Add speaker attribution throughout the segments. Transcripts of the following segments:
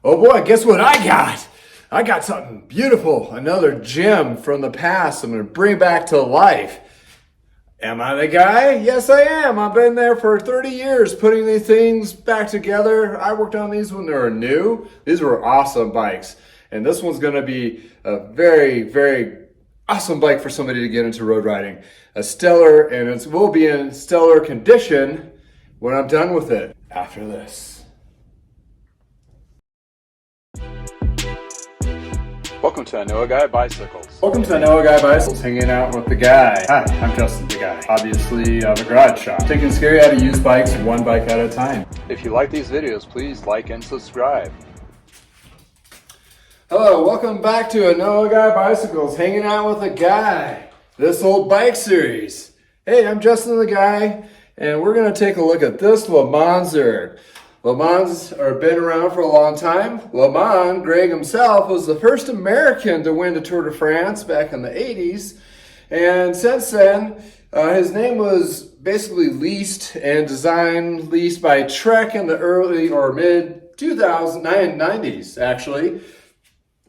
Speaker 1: Oh boy, guess what I got? I got something beautiful, another gem from the past I'm gonna bring back to life. Am I the guy? Yes, I am. I've been there for 30 years putting these things back together. I worked on these when they were new. These were awesome bikes. And this one's gonna be a very, very awesome bike for somebody to get into road riding. A stellar, and it will be in stellar condition when I'm done with it after this.
Speaker 2: Welcome to I Know a Guy Bicycles.
Speaker 1: Welcome to I Know a Guy Bicycles, hanging out with the guy. Hi, I'm Justin, the guy. Obviously, I have a garage shop. Taking scary how to use bikes one bike at a time.
Speaker 2: If you like these videos, please like and subscribe.
Speaker 1: Hello, welcome back to I Know a Guy Bicycles, hanging out with a guy. This old bike series. Hey, I'm Justin, the guy, and we're gonna take a look at this LeMond Zurich. LeMond's been around for a long time. LeMond, Greg himself, was the first American to win the Tour de France back in the 80s. And since then, his name was basically leased and designed, leased by Trek in the early or mid 90s, actually.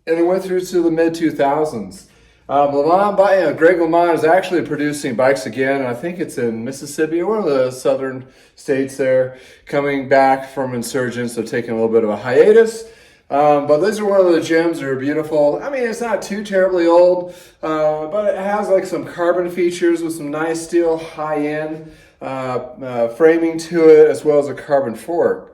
Speaker 1: And it went through to the mid 2000s. Greg LeMond is actually producing bikes again. I think it's in Mississippi, or one of the southern states there, coming back from insurgents. So taking a little bit of a hiatus. But these are one of the gems that are beautiful. I mean, it's not too terribly old, but it has like some carbon features with some nice steel high-end framing to it, as well as a carbon fork.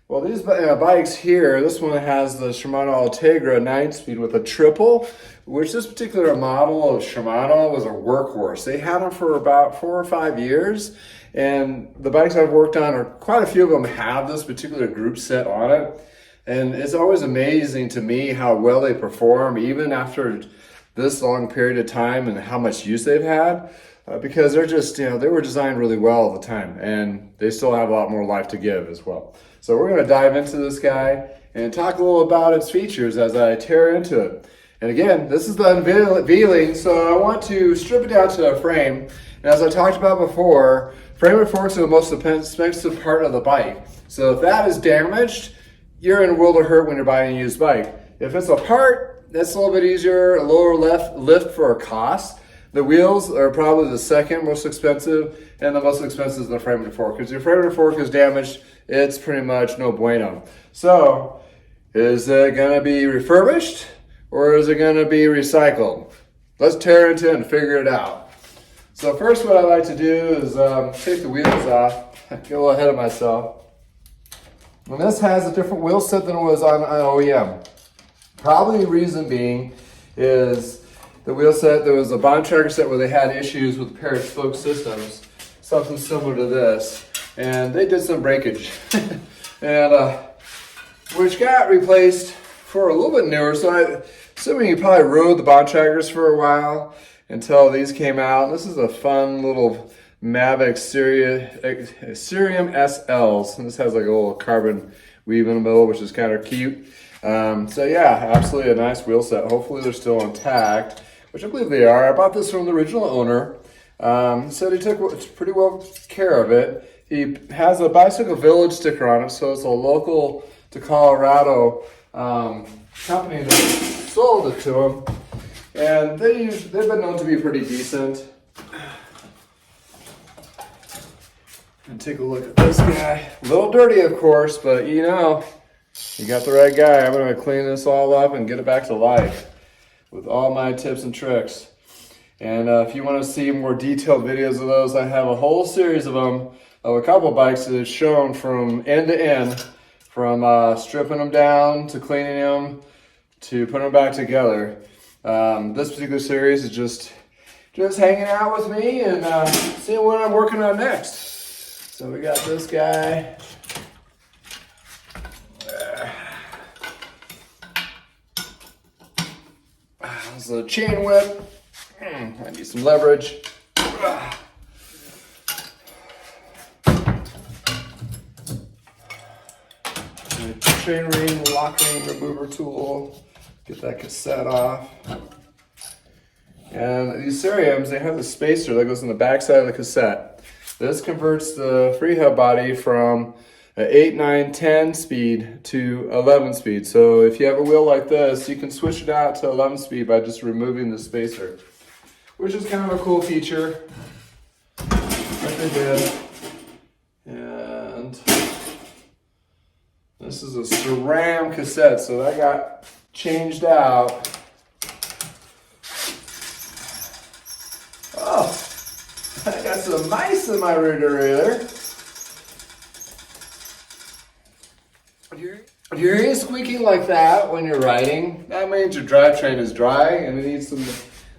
Speaker 1: Well, these bikes here, this one has the Shimano Ultegra 9-speed with a triple, which this particular model of Shimano was a workhorse. They had them for about 4 or 5 years, and the bikes I've worked on, or quite a few of them, have this particular group set on it. And it's always amazing to me how well they perform, even after this long period of time and how much use they've had. Because they're just, they were designed really well all the time, and they still have a lot more life to give as well. So we're going to dive into this guy and talk a little about its features as I tear into it. And again, this is the unveiling, so I want to strip it down to a frame. And as I talked about before, frame and forks are the most expensive part of the bike. So if that is damaged, you're in a world of hurt when you're buying a used bike. If it's a part, that's a little bit easier, a lower lift for a cost. The wheels are probably the second most expensive, and the most expensive is the frame and fork. Because if your frame and fork is damaged, it's pretty much no bueno. So, is it gonna be refurbished, or is it gonna be recycled? Let's tear into it and figure it out. So first, what I like to do is take the wheels off. Get a little ahead of myself. And this has a different wheel set than it was on an OEM. Probably the reason being is the wheel set, there was a Bontrager set where they had issues with a pair of spoke systems, something similar to this, and they did some breakage, and which got replaced for a little bit newer. So assuming you probably rode the Bontragers for a while until these came out. This is a fun little Mavic Cerium SLs, and this has like a little carbon weave in the middle, which is kind of cute. So yeah, absolutely a nice wheel set. Hopefully they're still intact, which I believe they are. I bought this from the original owner. So he took pretty well care of it. He has a Bicycle Village sticker on it, so it's a local to Colorado company that sold it to him. And they've been known to be pretty decent. And take a look at this guy. A little dirty, of course, but you got the right guy. I'm gonna clean this all up and get it back to life with all my tips and tricks. And if you want to see more detailed videos of those, I have a whole series of them, of a couple bikes that is shown from end to end, from stripping them down to cleaning them to putting them back together. This particular series is just hanging out with me and seeing what I'm working on next. So we got this guy. This is a chain whip. I need some leverage. Chain ring, lock ring remover tool. Get that cassette off. And these Ceriums, they have the spacer that goes in the back side of the cassette. This converts the free hub body from a 8, 9, 10 speed to 11 speed. So if you have a wheel like this, you can switch it out to 11 speed by just removing the spacer, which is kind of a cool feature that they did. And this is a SRAM cassette, so that got changed out. Oh, I got some mice in my rear derailleur. If you're hearing squeaking like that when you're riding, that means your drivetrain is dry and it needs some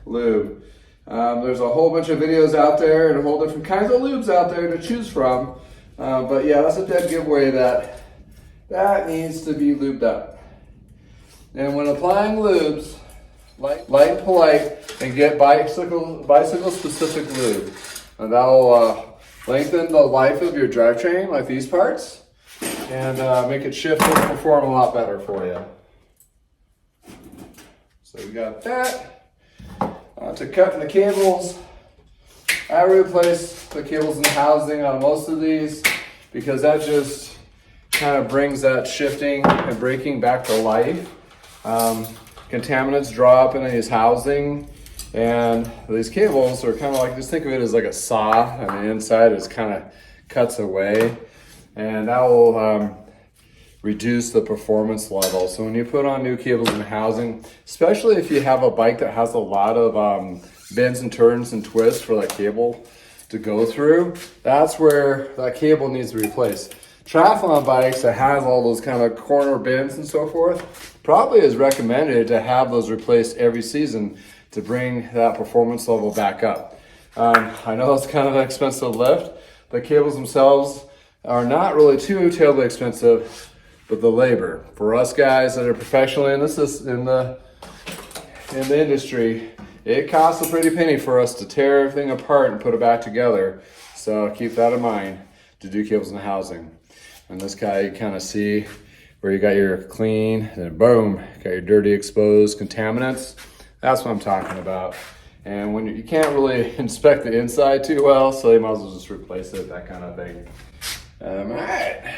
Speaker 1: lube. There's a whole bunch of videos out there and a whole different kinds of lubes out there to choose from. But yeah, that's a dead giveaway that needs to be lubed up. And when applying lubes, light and polite, and get bicycle specific lube. And that will lengthen the life of your drivetrain, like these parts, and make it shift and perform a lot better for you. So we got that. To cutting the cables, I replace the cables in the housing on most of these because that just kind of brings that shifting and braking back to life. Contaminants draw up in these housing, and these cables are kind of like, just think of it as like a saw, and the inside is kind of cuts away, and that will reduce the performance level. So when you put on new cables in housing, especially if you have a bike that has a lot of bends and turns and twists for that cable to go through, that's where that cable needs to be replaced. Triathlon bikes that has all those kind of corner bends and so forth, probably is recommended to have those replaced every season to bring that performance level back up. I know it's kind of an expensive lift. The cables themselves are not really too terribly expensive, but the labor for us guys that are professionally in the industry, it costs a pretty penny for us to tear everything apart and put it back together. So keep that in mind to do cables in the housing. And this guy, you kind of see where you got your clean, and then boom, got your dirty exposed contaminants. That's what I'm talking about. And when you can't really inspect the inside too well, so you might as well just replace it, that kind of thing. All right.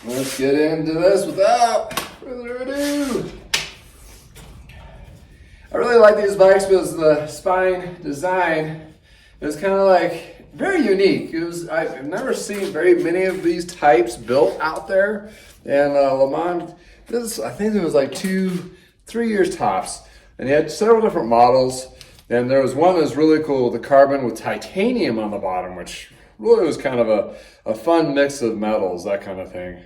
Speaker 1: Let's get into this without further ado. I really like these bikes because the spine design is kind of like very unique. I've never seen very many of these types built out there. And LeMond, I think it was like 2-3 years tops. And he had several different models. And there was one that was really cool, the carbon with titanium on the bottom, which really was kind of a fun mix of metals, that kind of thing.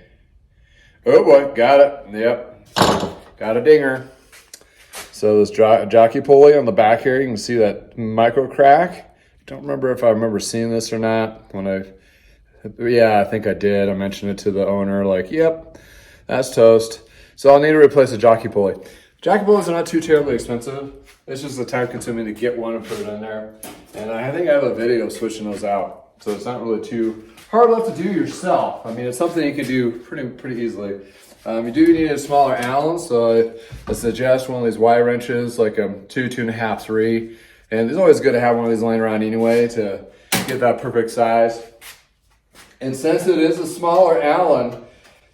Speaker 1: Oh boy, got it. Yep, got a dinger. So this jockey pulley on the back here, you can see that micro crack. Don't remember if I remember seeing this or not. Yeah, I think I did. I mentioned it to the owner, like, yep, that's toast. So I'll need to replace the jockey pulley. Jockey pulleys are not too terribly expensive. It's just the time consuming to get one and put it in there. And I think I have a video of switching those out. So it's not really too hard enough to do yourself. I mean, it's something you can do pretty easily. You do need a smaller Allen, so I suggest one of these Y wrenches, like a 2, 2.5, 3. And it's always good to have one of these laying around anyway to get that perfect size. And since it is a smaller Allen,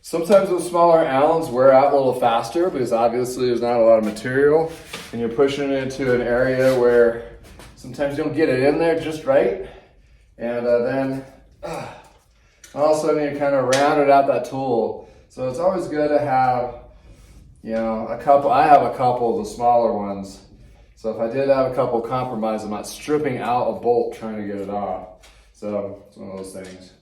Speaker 1: sometimes those smaller Allens wear out a little faster because obviously there's not a lot of material, and you're pushing it into an area where sometimes you don't get it in there just right. And then all of a sudden you kind of rounded out that tool. So it's always good to have, a couple. I have a couple of the smaller ones. So if I did have a couple compromise, I'm not stripping out a bolt trying to get it off. So it's one of those things.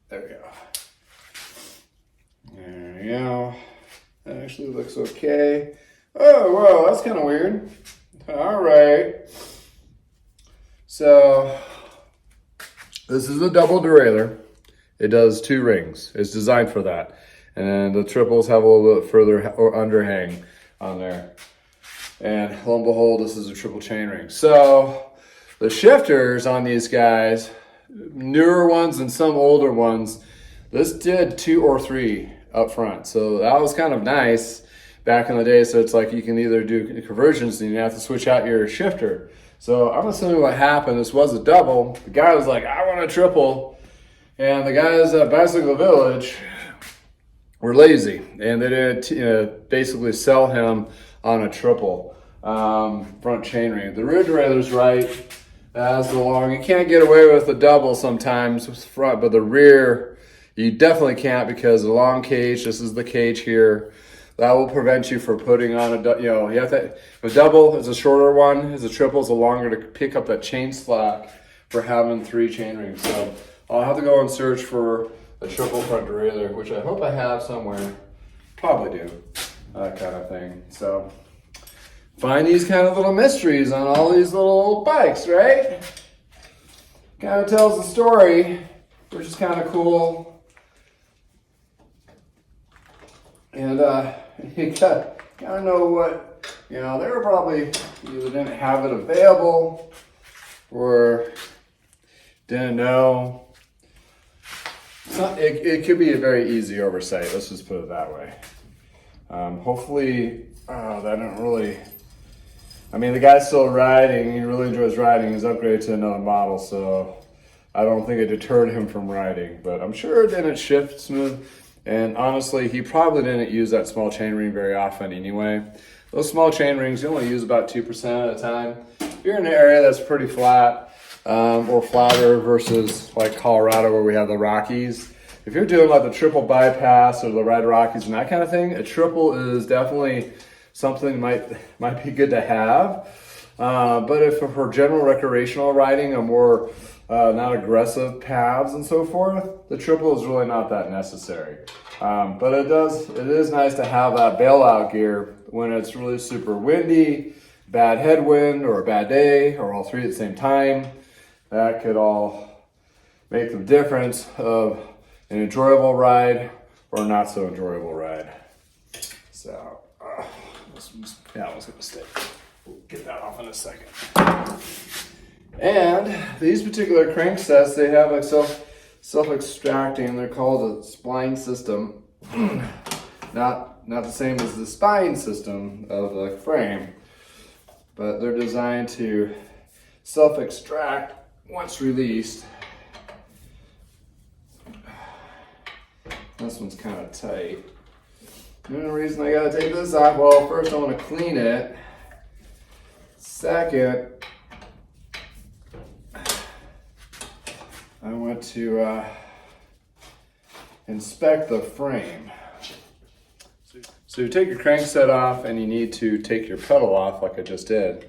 Speaker 1: There we go. There we go. That actually looks okay. Oh, whoa, that's kind of weird. All right. So this is a double derailleur. It does 2 rings. It's designed for that. And the triples have a little bit further or underhang on there. And lo and behold, this is a triple chain ring. So the shifters on these guys, newer ones and some older ones, this did 2 or 3 up front. So that was kind of nice back in the day. So it's like you can either do conversions and you have to switch out your shifter. So I'm assuming what happened, this was a double. The guy was like, I want a triple. And the guys at Bicycle Village were lazy. And they didn't basically sell him on a triple front chainring. The rear derailleur's right. As the long, you can't get away with a double sometimes with front, but the rear, you definitely can't because the long cage, this is the cage here, that will prevent you from putting on you have to, a double is a shorter one, as a triple is a longer to pick up that chain slack for having 3 chain rings. So I'll have to go and search for a triple front derailleur, which I hope I have somewhere. Probably do, that kind of thing. So find these kind of little mysteries on all these little old bikes, right? Kind of tells the story, which is kind of cool. And you gotta know what, they were probably either didn't have it available or didn't know. It could be a very easy oversight, let's just put it that way. Hopefully, that didn't really, the guy's still riding, he really enjoys riding, he's upgraded to another model, so I don't think it deterred him from riding, but I'm sure it didn't shift smooth. And honestly, he probably didn't use that small chain ring very often anyway. Those small chain rings, you only use about 2% at a time. If you're in an area that's pretty flat, or flatter versus like Colorado where we have the Rockies. If you're doing like the triple bypass or the Red Rockies and that kind of thing, a triple is definitely something might be good to have. But if for general recreational riding, a more not aggressive paths and so forth, the triple is really not that necessary. But it is nice to have that bailout gear when it's really super windy, bad headwind, or a bad day, or all 3 at the same time. That could all make the difference of an enjoyable ride or not so enjoyable ride. So, that was a mistake. We'll get that off in a second. And these particular cranksets, they have like self-extracting. They're called a spline system. Not the same as the spine system of the frame, but they're designed to self-extract once released. This one's kind of tight. The only reason I gotta take this off, well, first I want to clean it. Second, I want to inspect the frame. So you take your crankset off and you need to take your pedal off like I just did.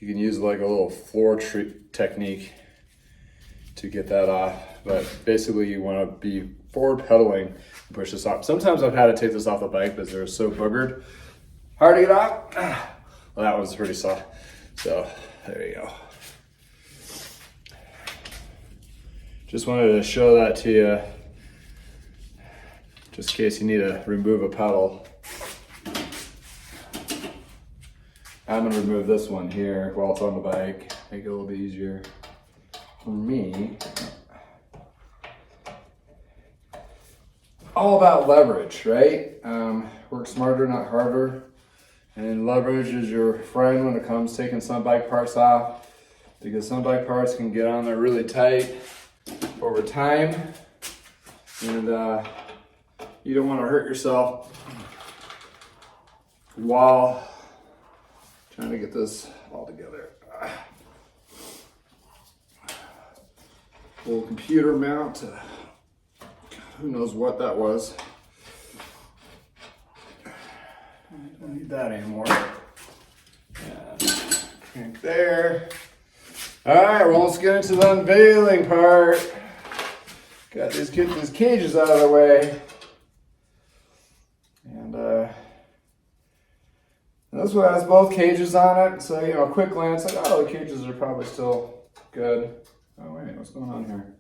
Speaker 1: You can use like a little floor technique to get that off. But basically you want to be forward pedaling and push this off. Sometimes I've had to take this off the bike because they're so boogered. Hard to get off. Well, that was pretty soft. So there you go. Just wanted to show that to you, just in case you need to remove a pedal. I'm gonna remove this one here while it's on the bike, make it a little bit easier for me. All about leverage, right? Work smarter, not harder. And leverage is your friend when it comes to taking some bike parts off, because some bike parts can get on there really tight over time, and you don't want to hurt yourself while trying to get this all together. Little computer mount, who knows what that was. I don't need that anymore. And crank there. All right, well, let's get into the unveiling part. Get these cages out of the way. And this one has both cages on it. So, a quick glance, like, oh, the cages are probably still good. Oh, wait, what's going on here?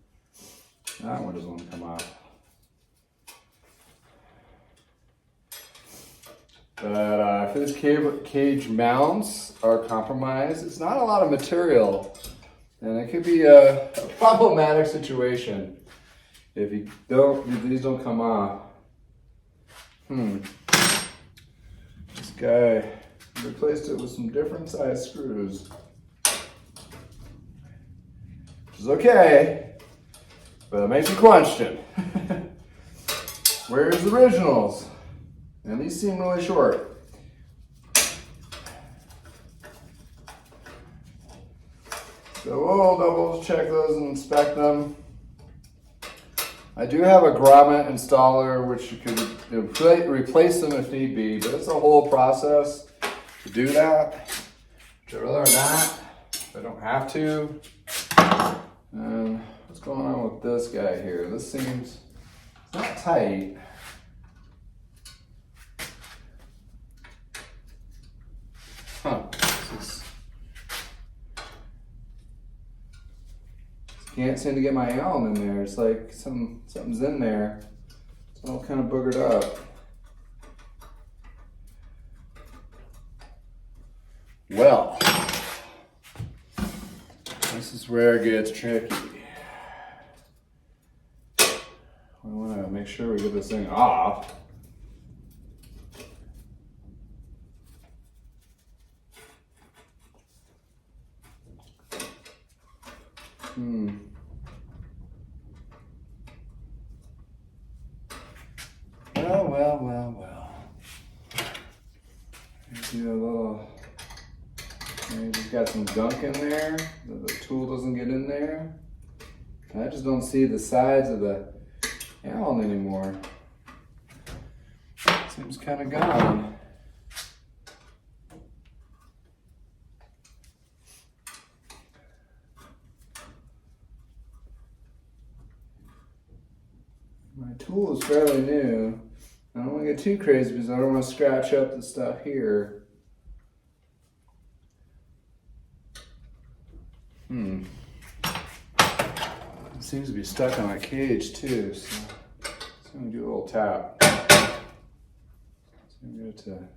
Speaker 1: That one doesn't want to come off. But if these cage mounts are compromised, it's not a lot of material. And it could be a problematic situation if these don't come off. This guy Replaced it with some different size screws. Which is okay, but it makes you question. Where's the originals? And these seem really short. So we'll double check those and inspect them. I do have a grommet installer which you could replace them if need be, but it's a whole process to do that. Which I'd rather not, if I don't have to. And what's going on with this guy here? This seems not tight. Huh. Can't seem to get my Allen in there. It's like something's in there. It's all kind of boogered up. Well, this is where it gets tricky. We want to make sure we get this thing off. Well. Do a little, you just got some gunk in there. The tool doesn't get in there. I just don't see the sides of the Allen anymore. Seems kind of gone. My tool is fairly new. I don't want to get too crazy because I don't want to scratch up the stuff here. It seems to be stuck on my cage too, so I'm going to do a little tap. So I'm going to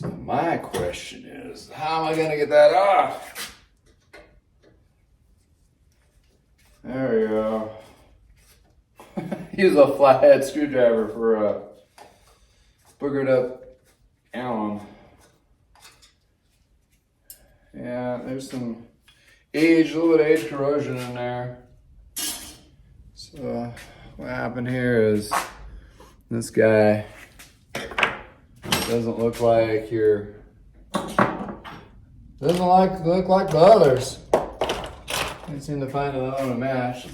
Speaker 1: So my question is, how am I going to get that off? There we go. Use a flathead screwdriver for a boogered up Allen. Yeah, there's some age, a little bit of age corrosion in there. So what happened here is this guy doesn't look like look like the others. Can't seem to find another one to match.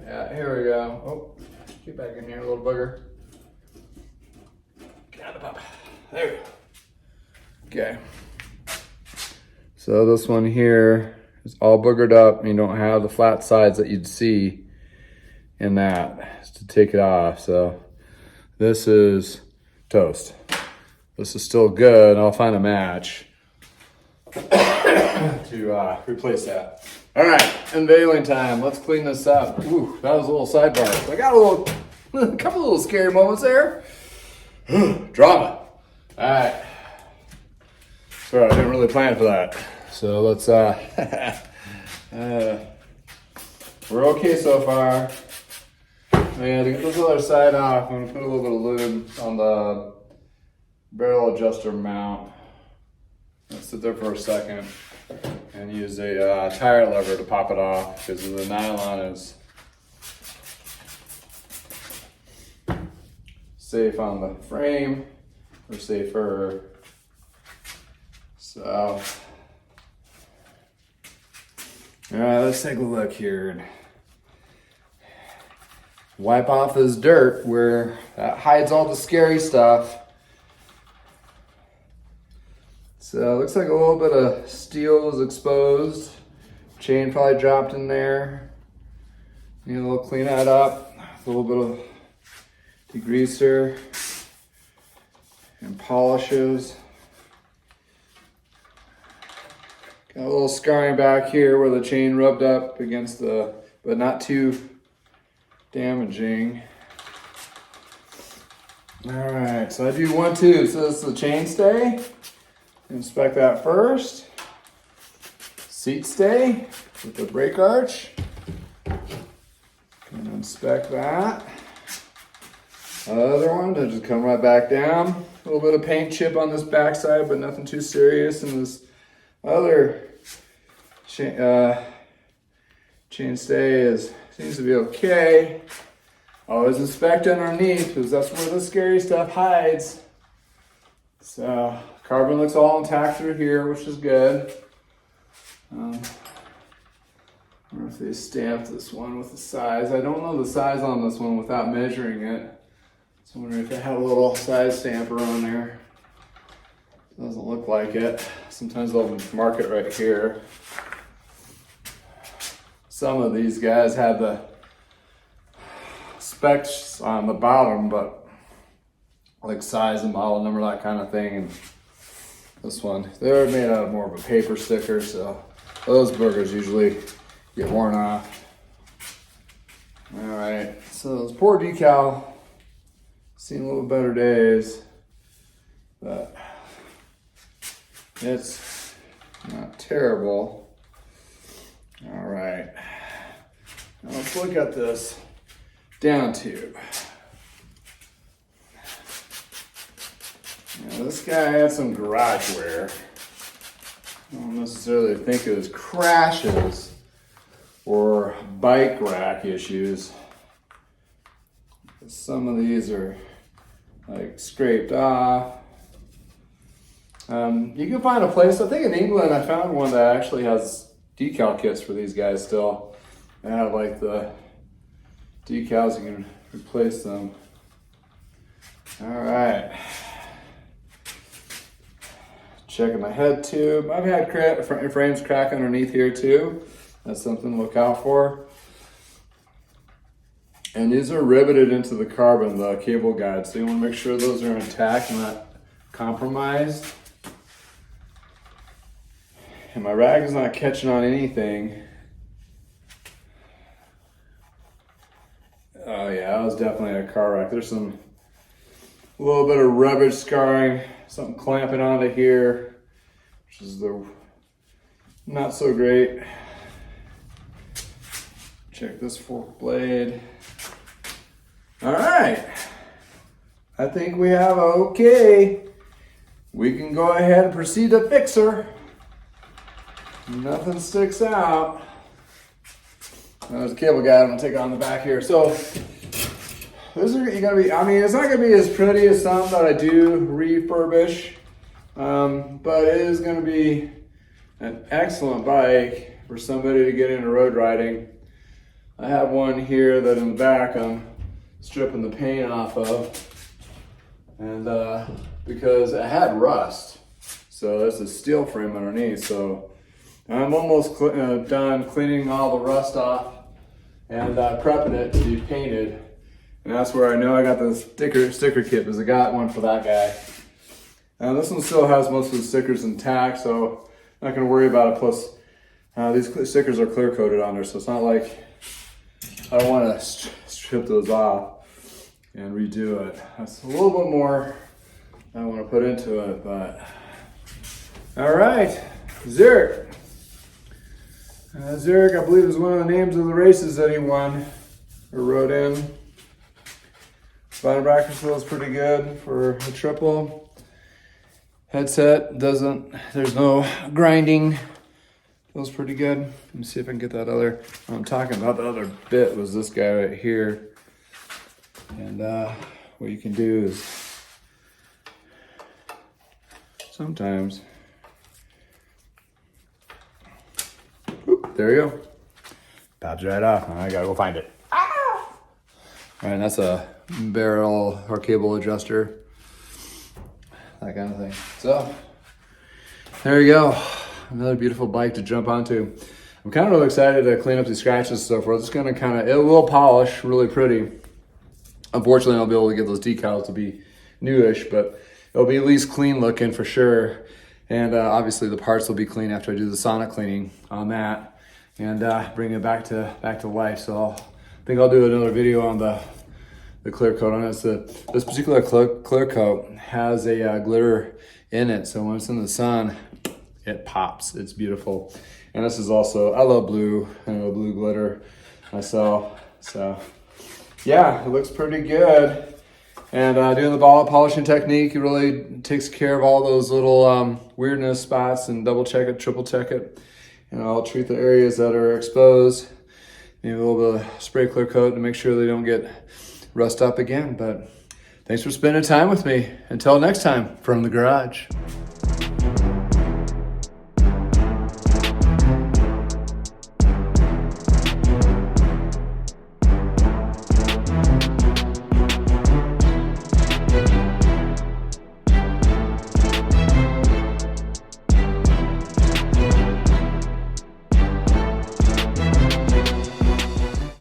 Speaker 1: Yeah, here we go. Oh, get back in here, little bugger. Get out of the pop. There we go. Okay. So this one here is all boogered up and you don't have the flat sides that you'd see in that to take it off. So this is toast. This is still good. I'll find a match to replace that. All right, unveiling time. Let's clean this up. Ooh, that was a little sidebar. I got a couple little scary moments there. Drama. All right. Sorry, I didn't really plan for that. So let's, we're okay so far. Yeah, to get this other side off, I'm gonna put a little bit of lube on the barrel adjuster mount. Let's sit there for a second and use a tire lever to pop it off because the nylon is safe on the frame, or safer. So, all right, let's take a look here and wipe off this dirt where that hides all the scary stuff. So it looks like a little bit of steel was exposed. Chain probably dropped in there. Need a little clean that up. A little bit of degreaser and polishes. Got a little scarring back here where the chain rubbed up against the, but not too damaging. All right, so I do 1, 2. So this is the chain stay. Inspect that first. Seat stay with the brake arch. And inspect that. Other one to just come right back down. A little bit of paint chip on this backside, but nothing too serious. And this other chain stay seems to be okay. Always inspect underneath because that's where the scary stuff hides. So carbon looks all intact through here, which is good. I wonder if they stamped this one with the size. I don't know the size on this one without measuring it. So I'm wondering if they have a little size stamper on there. Doesn't look like it. Sometimes they'll mark it right here. Some of these guys have the specs on the bottom, but like size and model number, that kind of thing. And this one, they're made out of more of a paper sticker, so those burgers usually get worn off. All right, so this poor decal, seen a little better days, but it's not terrible. All right, now let's look at this down tube. Now this guy had some garage wear. I don't necessarily think it was crashes or bike rack issues. Some of these are like scraped off. You can find a place, I think in England I found one that actually has decal kits for these guys still. They have like the decals, you can replace them. All right. Checking my head tube. I've had frames crack underneath here too. That's something to look out for. And these are riveted into the carbon, the cable guides. So you want to make sure those are intact and not compromised. And my rag is not catching on anything. Oh yeah, that was definitely a car wreck. There's a little bit of rubber scarring, something clamping onto here, which is not so great. Check this fork blade. All right, I think we have okay. We can go ahead and proceed to fix her. Nothing sticks out. There's a cable guide I'm gonna take on the back here. So this is gonna be, I mean, it's not gonna be as pretty as some that I do refurbish, but it is gonna be an excellent bike for somebody to get into road riding. I have one here that in the back I'm stripping the paint off of, and because it had rust, so it's a steel frame underneath. So I'm almost done cleaning all the rust off and prepping it to be painted. And that's where I know I got the sticker kit, because I got one for that guy. And this one still has most of the stickers intact, so I'm not gonna worry about it. Plus, these stickers are clear coated on there, so it's not like I don't wanna strip those off and redo it. That's a little bit more I wanna put into it, but. All right, Zurich. Zurich, I believe, is one of the names of the races that he won or rode in. Bottom bracket feels pretty good for a triple. Headset there's no grinding. Feels pretty good. Let me see if I can get that other, what I'm talking about, the other bit was this guy right here. And what you can do is sometimes, there you go. Pops right off. I gotta go find it. All right, that's a barrel or cable adjuster, that kind of thing. So there you go. Another beautiful bike to jump onto. I'm kind of really excited to clean up these scratches and so forth. It's gonna it will polish really pretty. Unfortunately, I'll be able to get those decals to be newish, but it'll be at least clean looking for sure. And obviously the parts will be clean after I do the sonic cleaning on that and bring it back to life. So I think I'll do another video on the clear coat on it. This particular clear coat has a glitter in it, so when it's in the sun, it pops. It's beautiful. And this is also, I love blue, blue glitter myself. So yeah, it looks pretty good. And doing the ball polishing technique, it really takes care of all those little weirdness spots, and double check it, triple check it. And I'll treat the areas that are exposed, maybe a little bit of spray clear coat to make sure they don't get rust up again. But thanks for spending time with me. Until next time, from the garage.